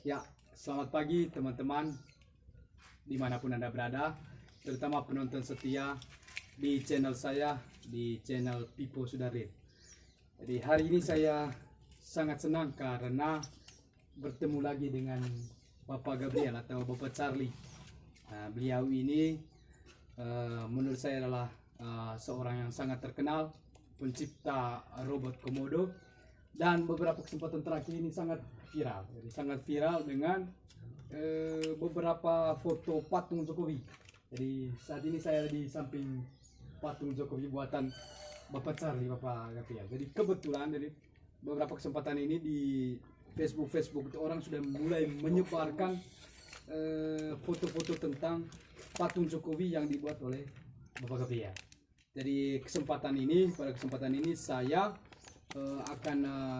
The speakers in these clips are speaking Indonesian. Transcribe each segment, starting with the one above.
Ya, selamat pagi teman-teman dimanapun Anda berada, terutama penonton setia di channel saya, di channel Pipo Sudaril. Jadi hari ini saya sangat senang karena bertemu lagi dengan Bapak Gabriel atau Bapak Charlie. Nah, beliau ini menurut saya adalah seorang yang sangat terkenal, pencipta robot Komodo, dan beberapa kesempatan terakhir ini sangat viral. Jadi sangat viral dengan beberapa foto patung Jokowi. Jadi saat ini saya di samping patung Jokowi buatan Bapak Charlie, Bapak Gabriel. Jadi kebetulan dari beberapa kesempatan ini di Facebook itu orang sudah mulai menyebarkan foto-foto tentang patung Jokowi yang dibuat oleh Bapak Gabriel. Jadi pada kesempatan ini saya akan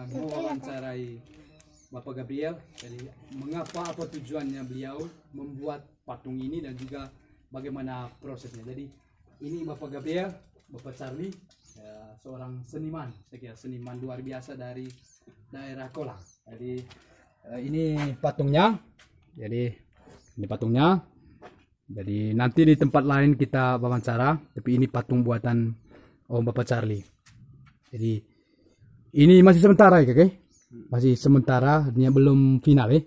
mewawancarai Bapak Gabriel. Jadi apa tujuannya beliau membuat patung ini dan juga bagaimana prosesnya. Jadi ini Bapak Gabriel, Bapak Charlie, seorang seniman, saya kira seniman luar biasa dari daerah Kolang. Jadi ini patungnya. Jadi nanti di tempat lain kita wawancara, tapi ini patung buatan Om Bapak Charlie. Jadi ini masih sementara ya, Kakek? Masih sementara, artinya belum final ya?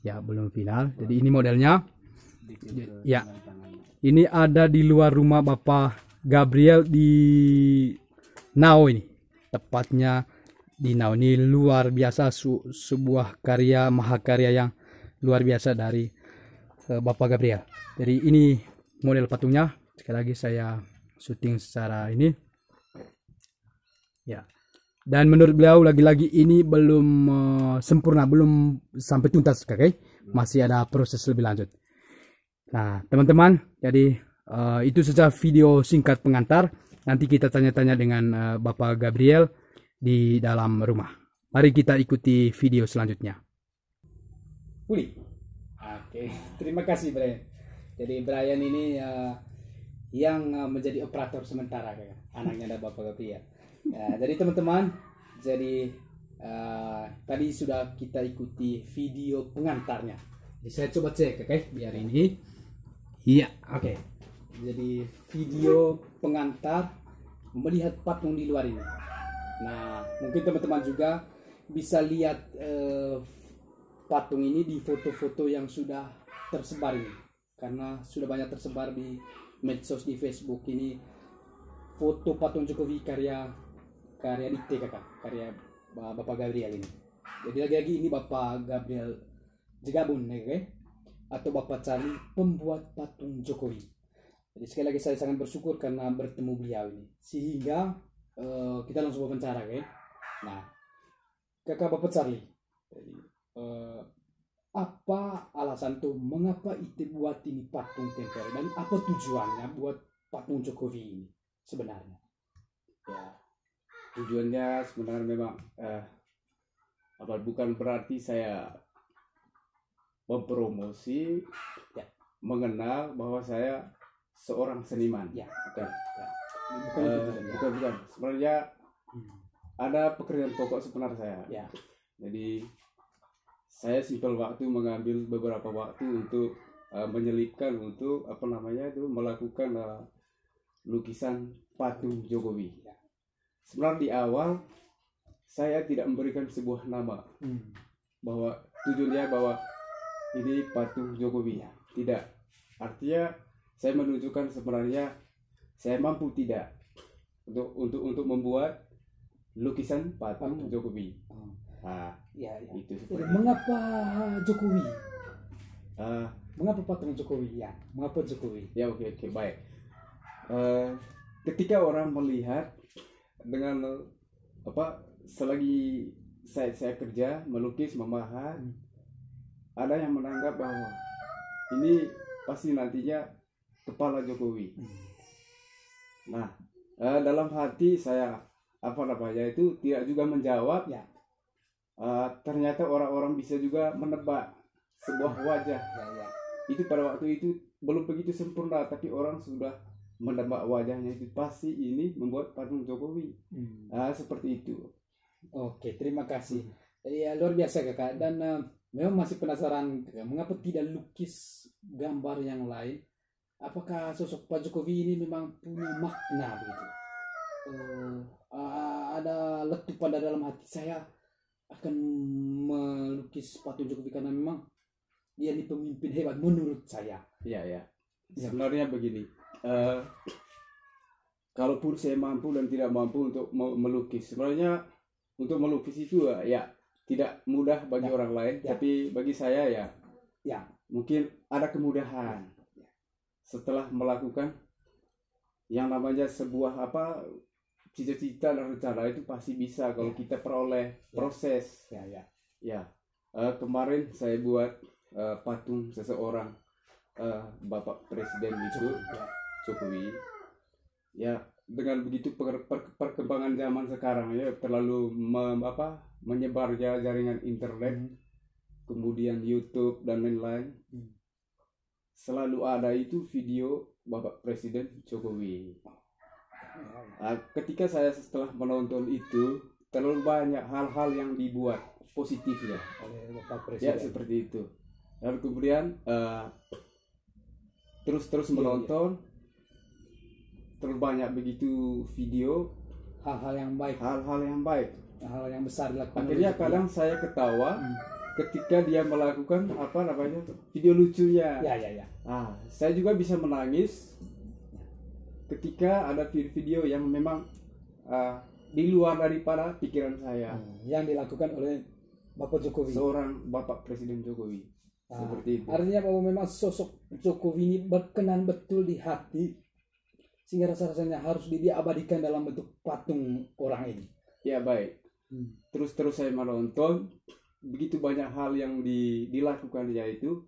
Ya, belum final. Jadi ini modelnya. Ya. Ini ada di luar rumah Bapak Gabriel di Nao ini. Tepatnya di Nao. Ini luar biasa, sebuah karya mahakarya yang luar biasa dari Bapak Gabriel. Jadi ini model patungnya. Sekali lagi saya syuting secara ini. Ya. Dan menurut beliau lagi-lagi ini belum sempurna, belum sampai tuntas, Kakek. Masih ada proses lebih lanjut. Nah, teman-teman, jadi itu saja video singkat pengantar. Nanti kita tanya-tanya dengan Bapak Gabriel di dalam rumah. Mari kita ikuti video selanjutnya. Uli. Oke, terima kasih Brian. Jadi Brian ini yang menjadi operator sementara, anaknya ada Bapak Gabriel. Ya, jadi teman-teman, tadi sudah kita ikuti video pengantarnya. Jadi saya coba cek, biar ini. Iya, oke. Jadi video pengantar melihat patung di luar ini. Nah, mungkin teman-teman juga bisa lihat patung ini di foto-foto yang sudah tersebar ini. Karena sudah banyak tersebar di medsos, di Facebook ini foto patung Jokowi karya dikte, karya Bapak Gabriel ini. Jadi lagi-lagi ini Bapak Gabriel Jegabun, atau Bapak Charlie, pembuat patung Jokowi. Jadi sekali lagi saya sangat bersyukur karena bertemu beliau ini, sehingga kita langsung wawancara, Nah, Kakak Bapak Charlie, jadi, apa alasan tuh mengapa itu buat ini patung tempel dan apa tujuannya buat patung Jokowi ini sebenarnya? Ya, tujuannya sebenarnya memang bukan berarti saya mempromosi, ya, mengenal bahwa saya seorang seniman. Ya, bukan. Ya. Bukan. Sebenarnya ada pekerjaan pokok sebenarnya saya. Ya. Jadi saya simpel waktu mengambil beberapa waktu untuk menyelipkan untuk melakukan lukisan patung Jokowi. Ya. Sebenarnya di awal saya tidak memberikan sebuah nama bahwa tujuannya bahwa ini patung Jokowi. Tidak. Artinya saya menunjukkan sebenarnya saya mampu tidak untuk membuat lukisan patung Jokowi. Nah, ya. Itu Mengapa Jokowi? Mengapa patung Jokowi? Ya, mengapa Jokowi? Ya, oke, baik. Ketika orang melihat dengan selagi saya kerja melukis, memahat, ada yang menganggap bahwa ini pasti nantinya kepala Jokowi. Nah, dalam hati saya itu tidak juga menjawab. Ya. Ternyata orang-orang bisa juga menebak sebuah wajah. Ya. Itu pada waktu itu belum begitu sempurna, tapi orang sudah menebak wajahnya, itu pasti ini membuat patung Jokowi. Seperti itu. Oke, terima kasih. Jadi ya, luar biasa kakak. Dan memang masih penasaran kakak, mengapa tidak lukis gambar yang lain? Apakah sosok Pak Jokowi ini memang punya makna begitu? Ada letupan dalam hati saya akan melukis Pak Jokowi karena memang dia ini pemimpin hebat menurut saya. Ya, ya. Sebenarnya begini, kalaupun saya mampu dan tidak mampu untuk melukis, sebenarnya untuk melukis itu ya tidak mudah bagi orang lain, tapi bagi saya ya mungkin ada kemudahan setelah melakukan yang namanya sebuah cita-cita dan rencana itu pasti bisa kalau kita peroleh proses. Kemarin saya buat patung seseorang, Bapak Presiden itu Jokowi. Ya, dengan begitu perkembangan zaman sekarang ya terlalu menyebar jaringan internet, kemudian YouTube dan lain-lain. Selalu ada itu video Bapak Presiden Jokowi. Ketika saya setelah menonton itu terlalu banyak hal-hal yang dibuat positif ya oleh Bapak Presiden. Ya seperti itu. Lalu kemudian terus menonton terlalu banyak begitu video hal-hal yang baik, hal yang besar dilakukan. Akhirnya kadang saya ketawa ketika dia melakukan video lucunya. Saya juga bisa menangis ketika ada video yang memang di luar daripada pikiran saya yang dilakukan oleh Bapak Jokowi, seorang Bapak Presiden Jokowi. Seperti itu. Artinya bahwa memang sosok Jokowi ini berkenan betul di hati sehingga rasa-rasanya harus diabadikan dalam bentuk patung orang ini. Ya baik. Terus saya menonton begitu banyak hal yang dilakukan, yaitu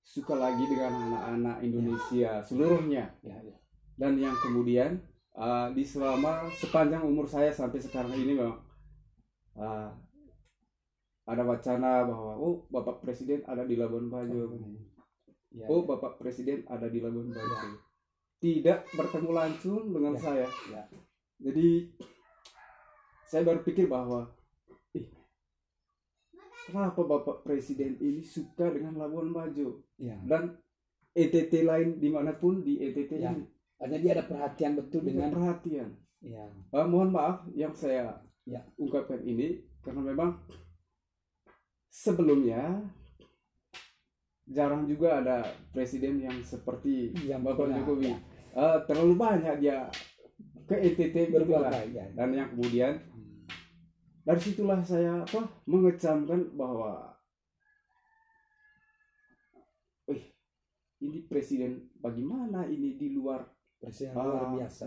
suka lagi dengan anak-anak Indonesia seluruhnya. Dan yang kemudian di selama sepanjang umur saya sampai sekarang ini memang ada wacana bahwa Bapak Presiden ada di Labuan Bajo. Bapak Presiden ada di Labuan Bajo. Tidak bertemu langsung dengan saya. Jadi saya berpikir bahwa kenapa Bapak Presiden ini suka dengan Labuan Bajo dan ETT lain dimanapun di ETT ini. Artinya dia ada perhatian betul dengan perhatian. Mohon maaf yang saya ungkapkan ini karena memang sebelumnya jarang juga ada presiden yang seperti Bapak Jokowi. Terlalu banyak dia ke NTT dan yang kemudian dari situlah saya mengecamkan bahwa ini presiden bagaimana ini di luar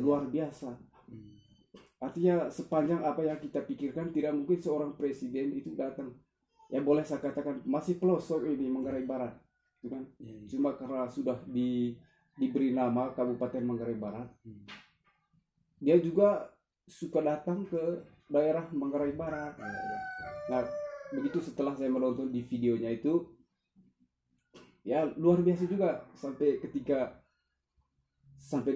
luar biasa. Artinya sepanjang apa yang kita pikirkan tidak mungkin seorang presiden itu datang. Ya boleh saya katakan masih pelosok ini Manggarai Barat, gitu kan? Cuma karena sudah diberi nama Kabupaten Manggarai Barat, dia juga suka datang ke daerah Manggarai Barat. Nah, begitu setelah saya menonton di videonya itu, ya luar biasa juga sampai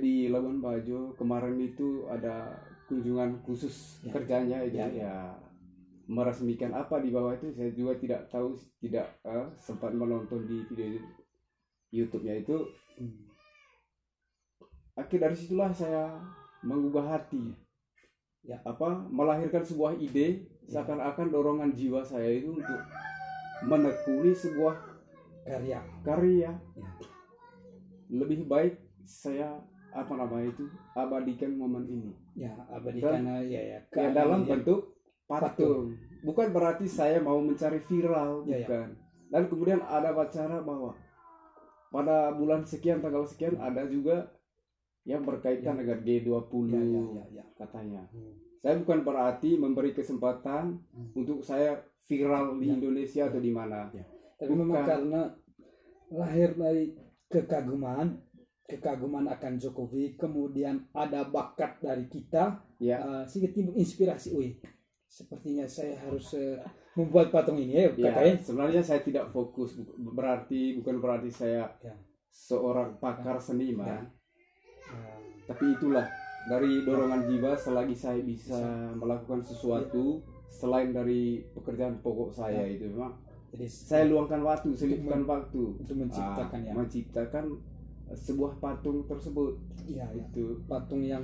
di Labuan Bajo kemarin itu ada kunjungan khusus kerjanya itu meresmikan apa di bawah itu saya juga tidak tahu, tidak sempat menonton di video YouTube-nya itu. Akhir dari situlah saya menggugah hati, melahirkan sebuah ide seakan-akan dorongan jiwa saya itu untuk menekuni sebuah karya. Lebih baik saya abadikan momen ini. Abadikan dalam bentuk patung. Bukan berarti saya mau mencari viral, bukan. Dan kemudian ada wacana bahwa pada bulan sekian tanggal sekian ada juga yang berkaitan dengan G20 katanya. Saya bukan berarti memberi kesempatan untuk saya viral di Indonesia atau di mana. Tapi memang karena lahir dari kekaguman akan Jokowi, kemudian ada bakat dari kita, sehingga timbul inspirasi. Sepertinya saya harus membuat patung ini sebenarnya saya tidak fokus, bukan berarti saya seorang pakar seniman. Tapi itulah dari dorongan jiwa, selagi saya bisa melakukan sesuatu selain dari pekerjaan pokok saya itu memang Jadi saya luangkan waktu, selipkan waktu untuk menciptakan menciptakan sebuah patung tersebut. Ya, itu patung yang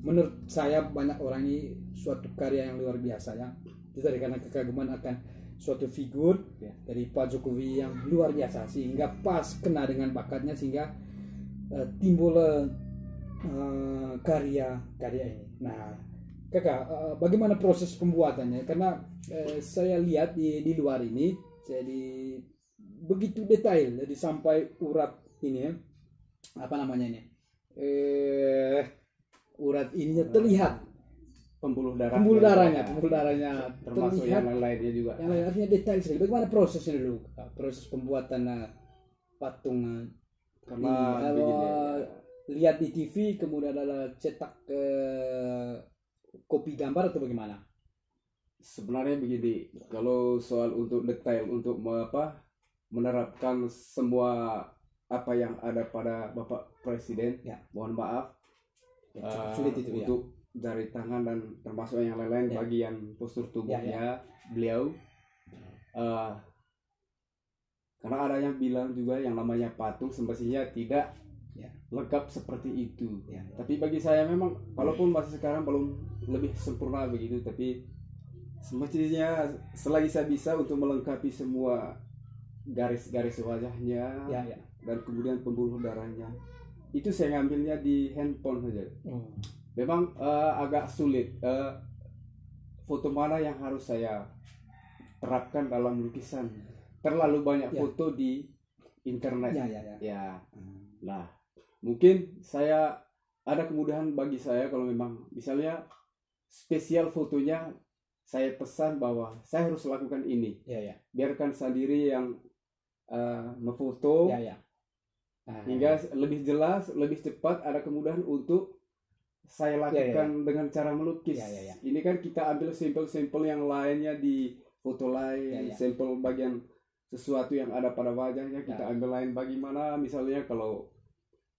menurut saya banyak orang ini suatu karya yang luar biasa ya. Itu dari karena kekaguman akan suatu figur dari Pak Jokowi yang luar biasa sehingga pas kena dengan bakatnya sehingga timbul karya ini. Nah, Kakak, bagaimana proses pembuatannya? Karena saya lihat di luar ini, begitu detail, jadi sampai urat ini ya, apa namanya ini? Urat ininya terlihat, pembuluh darahnya termasuk terlihat, yang lainnya juga. Yang lain artinya detail sekali. Bagaimana prosesnya dulu? Proses pembuatan patung. Karena lihat di TV kemudian ada cetak kopi gambar atau bagaimana? Sebenarnya begini, kalau soal untuk detail untuk menerapkan semua apa yang ada pada Bapak Presiden, mohon maaf, sulit itu untuk jari tangan dan termasuk yang lain-lain bagian postur tubuhnya beliau, karena ada yang bilang juga yang namanya patung semestinya tidak lengkap seperti itu. Tapi bagi saya memang walaupun masih sekarang belum lebih sempurna begitu, tapi semestinya selagi saya bisa untuk melengkapi semua garis-garis wajahnya dan kemudian pembuluh darahnya, itu saya ngambilnya di handphone saja. Memang agak sulit foto mana yang harus saya terapkan dalam lukisan. Terlalu banyak foto di internet. Nah, mungkin saya ada kemudahan bagi saya kalau memang misalnya spesial fotonya saya pesan bahwa saya harus lakukan ini. Biarkan sendiri yang memfoto hingga lebih jelas, lebih cepat, ada kemudahan untuk saya lakukan dengan cara melukis. Ini kan kita ambil sampel-sampel yang lainnya di foto lain, sampel bagian sesuatu yang ada pada wajahnya kita ambil lain. Bagaimana misalnya kalau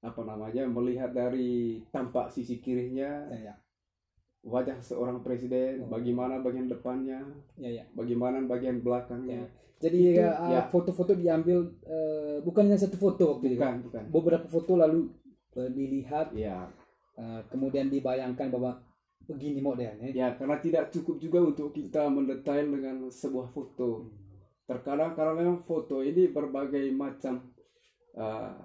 melihat dari tampak sisi kirinya wajah seorang presiden, bagaimana bagian depannya, bagaimana bagian belakangnya. Jadi foto-foto diambil bukan hanya satu foto waktu itu, bukan. Beberapa foto lalu dilihat, kemudian dibayangkan bahwa begini modelnya. Karena tidak cukup juga untuk kita mendetail dengan sebuah foto. Terkadang karena memang foto ini berbagai macam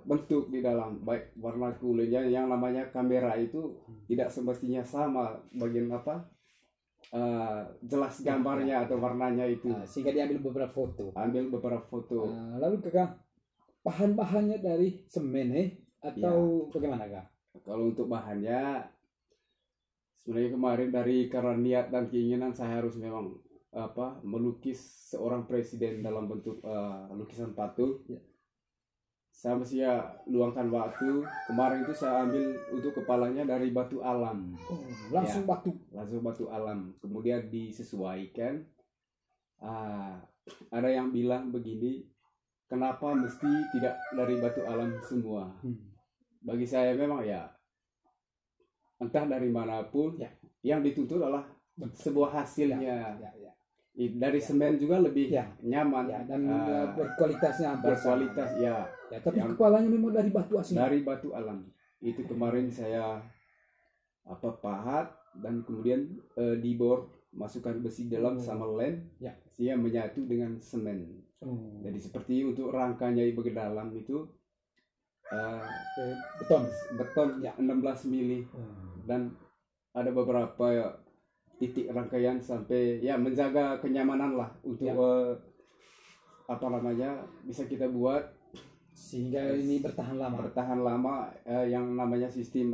bentuk di dalam, baik warna kulitnya, yang namanya kamera itu tidak semestinya sama bagian jelas gambarnya atau warnanya itu, sehingga diambil beberapa foto. Lalu Kakak, bahan-bahannya dari semen atau bagaimana Kak? Kalau untuk bahannya sebenarnya kemarin karena niat dan keinginan saya harus memang melukis seorang presiden dalam bentuk lukisan patung. Saya mesti luangkan waktu. Kemarin itu saya ambil untuk kepalanya dari batu alam. Langsung batu alam. Kemudian disesuaikan. Ada yang bilang begini, kenapa mesti tidak dari batu alam semua? Bagi saya memang entah dari manapun, yang dituntut adalah sebuah hasilnya. Dari semen juga lebih nyaman dan berkualitasnya berkualitas. Tapi kepalanya memang dari batu asli. Dari batu alam. Itu kemarin saya pahat dan kemudian dibor, masukkan besi dalam sama lem, sehingga menyatu dengan semen. Jadi seperti untuk rangkanya ke dalam itu beton 16 mili dan ada beberapa titik rangkaian sampai menjaga kenyamanan lah untuk bisa kita buat sehingga ini bertahan lama. Yang namanya sistem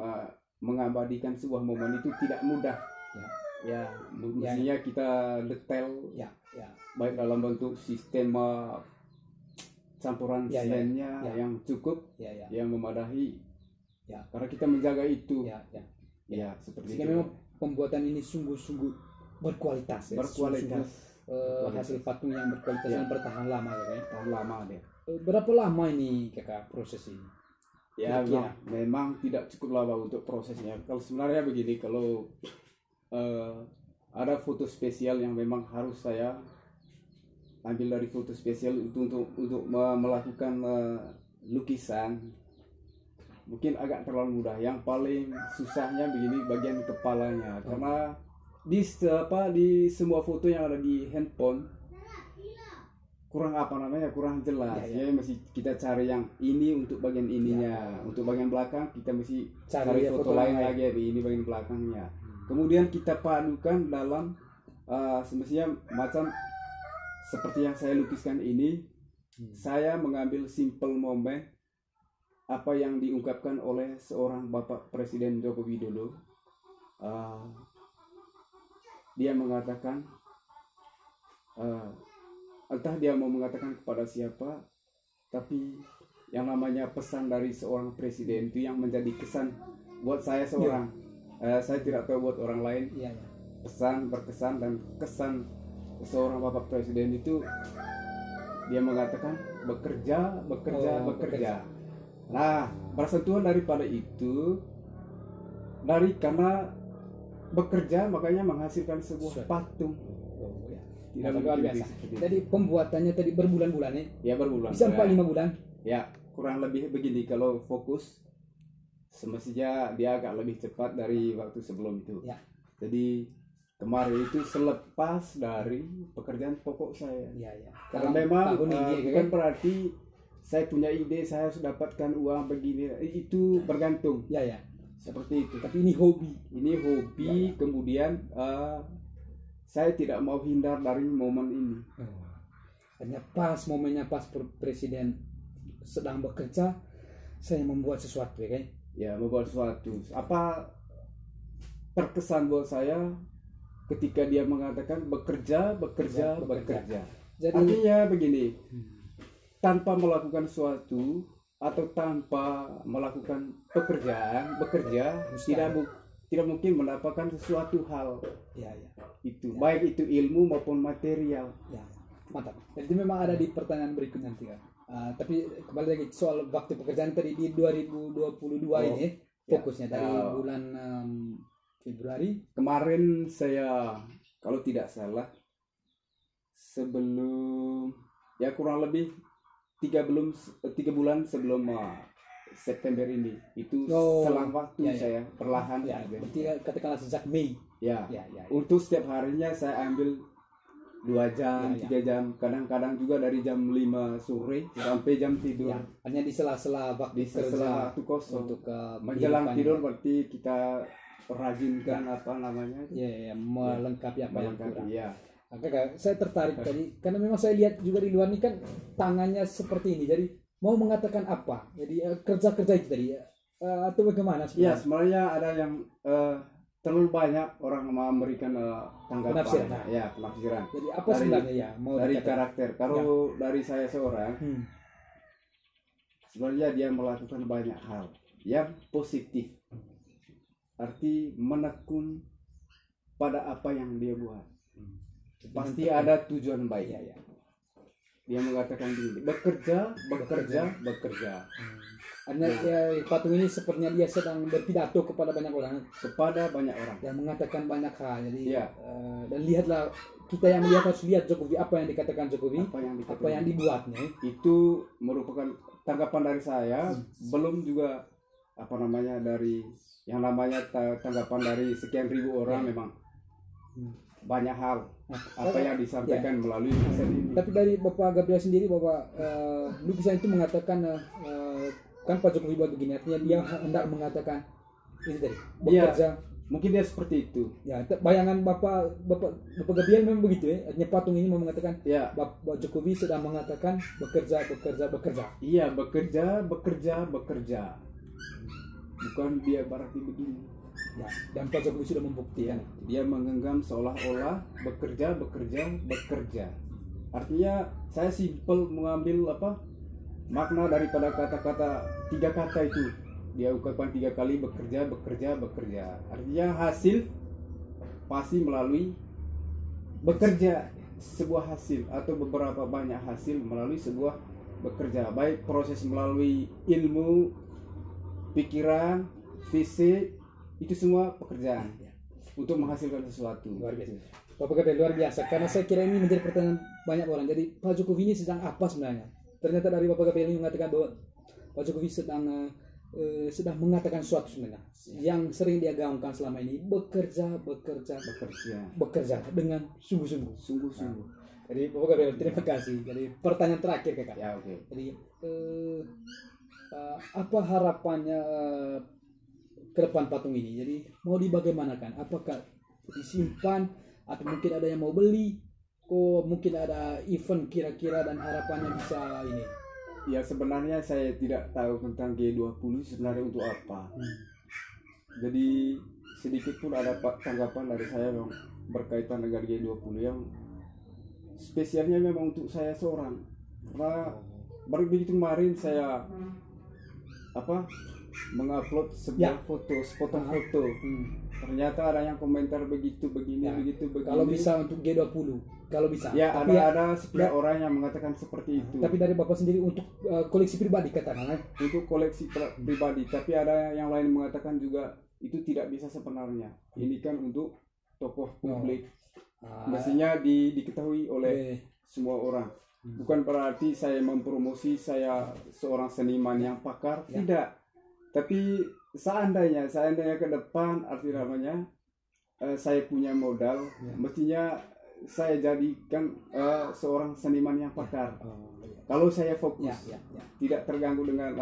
mengabadikan sebuah momen itu tidak mudah. Mestinya kita detail baik dalam bentuk sistem campuran semennya yang cukup, yang memadahi, karena kita menjaga itu. Seperti itu. Memang pembuatan ini sungguh-sungguh berkualitas. Hasil patung yang berkualitas dan bertahan lama Tahan lama deh. Berapa lama ini Kakak proses ini? Memang tidak cukup lama untuk prosesnya. Kalau sebenarnya begini, kalau ada foto spesial yang memang harus saya ambil dari foto spesial itu untuk melakukan lukisan. Mungkin agak terlalu mudah. Yang paling susahnya begini bagian kepalanya, karena di semua foto yang ada di handphone kurang kurang jelas. Ya, masih kita cari yang ini untuk bagian ininya. Untuk bagian belakang kita mesti cari foto lain lagi, ini bagian belakangnya. Kemudian kita padukan dalam semestinya macam seperti yang saya lukiskan ini. Saya mengambil simple moment apa yang diungkapkan oleh seorang Bapak Presiden Joko Widodo. Dia mengatakan, entah dia mau mengatakan kepada siapa, tapi yang namanya pesan dari seorang presiden itu yang menjadi kesan buat saya seorang. Saya tidak tahu buat orang lain. Pesan berkesan dan kesan seorang Bapak Presiden itu, dia mengatakan bekerja. Nah, bersentuhan daripada itu, karena bekerja makanya menghasilkan sebuah patung. Luar biasa. Jadi pembuatannya tadi berbulan-bulan ya? Ya, berbulan. Bisa 4-5 bulan? Ya, kurang lebih begini. Kalau fokus semestinya dia agak lebih cepat dari waktu sebelum itu. Ya. Jadi kemarin itu selepas dari pekerjaan pokok saya. Ya. Karena memang bukan berarti saya punya ide, saya harus dapatkan uang begini, itu bergantung. Ya. Seperti itu. Tapi ini hobi. Ya. Kemudian saya tidak mau hindar dari momen ini. Hanya pas momennya pas presiden sedang bekerja, saya membuat sesuatu, ya kan? Ya, membuat sesuatu. Apa terkesan buat saya ketika dia mengatakan bekerja. Jadi, artinya begini. Tanpa melakukan sesuatu atau tanpa melakukan pekerjaan, bekerja tidak mungkin mendapatkan sesuatu hal. Ya. Itu baik itu ilmu maupun material. Ya, mantap. Jadi memang ada di pertanyaan berikutnya nanti kan. Tapi kembali lagi soal waktu pekerjaan tadi di 2022 ini fokusnya dari bulan Februari. Kemarin saya kalau tidak salah sebelum kurang lebih 3 bulan sebelum September ini itu selang waktu saya perlahan. Berarti katakanlah sejak Mei. Ya. Untuk setiap harinya saya ambil 2 jam, 3 jam, kadang-kadang juga dari jam 5 sore sampai jam tidur. Hanya di sela-sela waktu kerja kosong. Untuk menjelang tidur berarti kita rajinkan melengkapi apa yang kurang. Ya. Saya tertarik tadi karena memang saya lihat juga di luar ini kan tangannya seperti ini. Jadi mau mengatakan apa? Jadi kerja itu tadi atau bagaimana sebenarnya? Ya, sebenarnya ada yang terlalu banyak orang memberikan tanggapan. Penafsiran. Jadi apa sebenarnya dari karakter. Kalau dari saya seorang, sebenarnya dia melakukan banyak hal yang positif. Arti menekun pada apa yang dia buat. Pasti ada tujuan baik. Dia mengatakan begini, bekerja. Patung ini sepertinya dia sedang berpidato kepada banyak orang. Dan mengatakan banyak hal. Jadi dan lihatlah, kita yang melihat harus lihat Jokowi, apa yang dikatakan Jokowi, apa yang dibuatnya. Itu merupakan tanggapan dari saya. Belum juga dari yang namanya tanggapan dari sekian ribu orang. Memang banyak hal apa yang disampaikan melalui lukisan ini. Tapi dari Bapak Gabriel sendiri, lukisan itu mengatakan kan Pak Jokowi buat begini, artinya dia hendak mengatakan ini tadi bekerja. Mungkin dia seperti itu. Ya, bayangan Bapak Gabriel memang begitu ya. Artinya patung ini mau mengatakan Bapak Jokowi sedang mengatakan bekerja. Iya, bekerja. Bukan dia berarti begini. Dan Pak Jokowi sudah membuktikan. Dia menggenggam seolah-olah bekerja. Artinya saya simpel mengambil makna daripada kata-kata 3 kata itu. Dia ungkapkan 3 kali bekerja. Artinya hasil pasti melalui bekerja, sebuah hasil atau beberapa banyak hasil melalui sebuah bekerja. Baik proses melalui ilmu, pikiran, fisik, itu semua pekerjaan. untuk menghasilkan sesuatu. Luar biasa. Bapak Gabriel luar biasa, karena saya kira ini menjadi pertanyaan banyak orang. Jadi Pak Jokowi ini sedang apa sebenarnya? Ternyata dari Bapak Gabriel ini mengatakan bahwa Pak Jokowi sedang mengatakan sesuatu sebenarnya yang sering dia gaungkan selama ini, bekerja dengan sungguh-sungguh. Jadi Bapak Gabriel terima kasih. Jadi pertanyaan terakhir kakak. Ya, oke. Jadi apa harapannya ke depan patung ini? Jadi mau dibagaimanakan? Apakah disimpan atau mungkin ada yang mau beli? Mungkin ada event kira-kira dan harapannya bisa ini? Ya sebenarnya saya tidak tahu tentang G20 sebenarnya untuk apa. Jadi sedikit pun ada tanggapan dari saya yang berkaitan dengan G20 yang spesialnya memang untuk saya seorang. Karena baru begitu kemarin saya mengupload sebuah sepotong foto. Ternyata ada yang komentar begitu begini. Kalau bisa untuk G20, kalau bisa. Ya, tapi ada sekian orang yang mengatakan seperti itu. Tapi dari Bapak sendiri untuk koleksi pribadi katakan. Untuk koleksi pribadi, tapi ada yang lain mengatakan juga itu tidak bisa sebenarnya. Ini kan untuk tokoh publik. Mestinya diketahui oleh semua orang. Bukan berarti saya mempromosi saya seorang seniman yang pakar, tidak. Tapi seandainya ke depan arti namanya saya punya modal, mestinya saya jadikan seorang seniman yang pakar. Kalau saya fokus, tidak terganggu dengan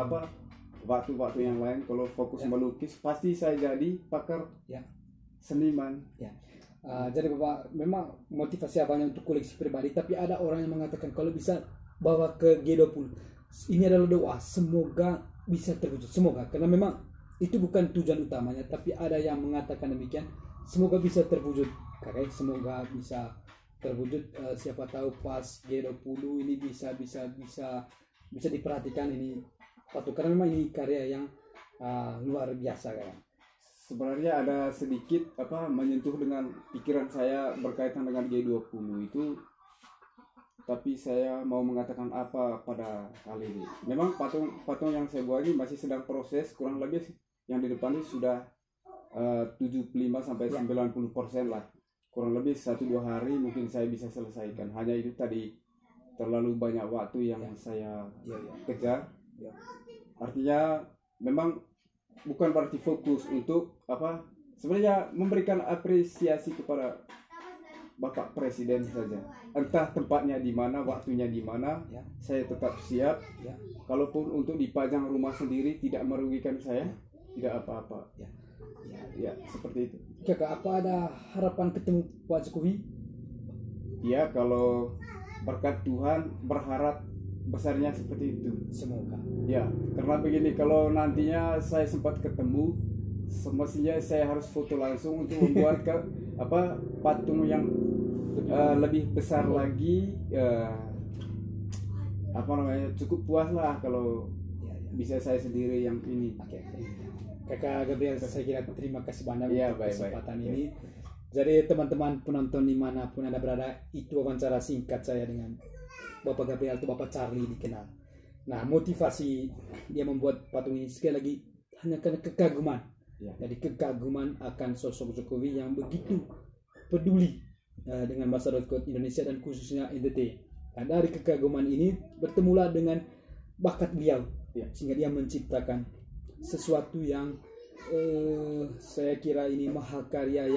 waktu-waktu yang lain. Kalau fokus melukis, pasti saya jadi pakar seniman. Jadi Bapak memang motivasi awalnya untuk koleksi pribadi, tapi ada orang yang mengatakan kalau bisa bawa ke G20. Ini adalah doa, semoga bisa terwujud, semoga, karena memang itu bukan tujuan utamanya, tapi ada yang mengatakan demikian, semoga bisa terwujud, kakak, semoga bisa terwujud. Siapa tahu pas G20 ini bisa diperhatikan ini patung, karena memang ini karya yang luar biasa kan. Sebenarnya ada sedikit menyentuh dengan pikiran saya berkaitan dengan G20 itu, tapi saya mau mengatakan apa pada kali ini. Memang patung yang saya buat ini masih sedang proses, kurang lebih yang di depan ini sudah 75-90% lah. Kurang lebih 1-2 hari mungkin saya bisa selesaikan. Hanya itu tadi terlalu banyak waktu yang saya kejar. Artinya memang bukan berarti fokus untuk sebenarnya memberikan apresiasi kepada Bapak Presiden saja. Entah tempatnya di mana, waktunya di mana, saya tetap siap. Kalaupun untuk dipajang rumah sendiri tidak merugikan saya, tidak apa-apa. Ya, seperti itu. Kakak, apa ada harapan ketemu Pak Jokowi? Ya, kalau berkat Tuhan berharap besarnya seperti itu. Semoga. Ya, karena begini, kalau nantinya saya sempat ketemu, semestinya saya harus foto langsung untuk membuat patung yang lebih besar lagi. Cukup puas lah kalau bisa saya sendiri yang ini. Kakak Gabriel, saya kira terima kasih banyak untuk kesempatan ini. Jadi teman-teman penonton dimanapun Anda berada, itu wawancara singkat saya dengan Bapak Gabriel atau Bapak Charlie dikenal. Nah, motivasi dia membuat patung ini sekali lagi hanya karena kekaguman. Jadi kekaguman akan sosok Jokowi yang begitu peduli dengan masyarakat Indonesia dan khususnya NTT. Dan dari kekaguman ini bertemulah dengan bakat beliau, sehingga dia menciptakan sesuatu yang saya kira ini mahakarya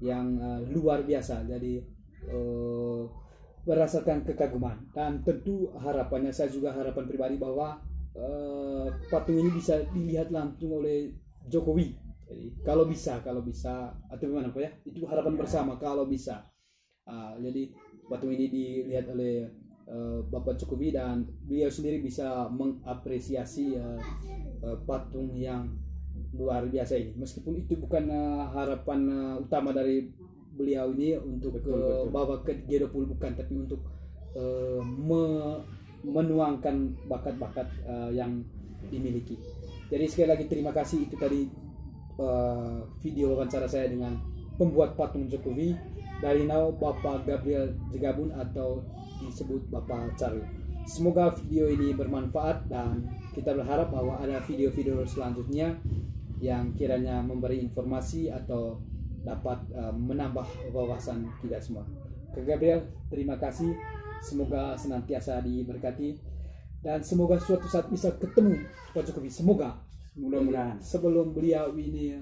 yang luar biasa. Jadi berdasarkan kekaguman, dan tentu harapannya, saya juga harapan pribadi bahwa patung ini bisa dilihat langsung oleh Jokowi. Jadi kalau bisa atau gimana Pak ya, itu harapan bersama kalau bisa. Jadi patung ini dilihat oleh Bapak Jokowi dan beliau sendiri bisa mengapresiasi patung yang luar biasa ini. Meskipun itu bukan harapan utama dari beliau ini untuk bawa ke G20, bukan, tapi untuk menuangkan bakat-bakat yang dimiliki. Jadi sekali lagi terima kasih. Itu tadi video wawancara saya dengan pembuat patung Jokowi dari Now, Bapak Gabriel Jegabun atau disebut Bapak Charlie. Semoga video ini bermanfaat dan kita berharap bahwa ada video-video selanjutnya yang kiranya memberi informasi atau dapat menambah wawasan kita semua. Kak Gabriel, terima kasih. Semoga senantiasa diberkati dan semoga suatu saat bisa ketemu Pak Jokowi. Semoga. Mudah-mudahan. Sebelum beliau ini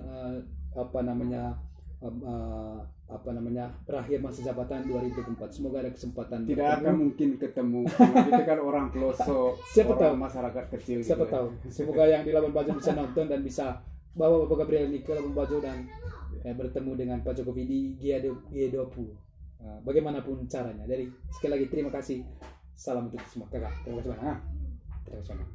berakhir masa jabatan 2024, semoga ada kesempatan. Tidak akan mungkin ketemu. Kita kan orang pelosok, siapa orang tahu masyarakat kecil. Siapa gitu. tahu. Semoga yang di Labuan Bajo bisa nonton dan bisa bawa Bapak Gabriel ini ke Labuan Bajo dan bertemu dengan Pak Jokowi di G20. Bagaimanapun caranya. Jadi sekali lagi terima kasih. Salam untuk semua kakak. Terima kasih banyak. Terima kasih banyak.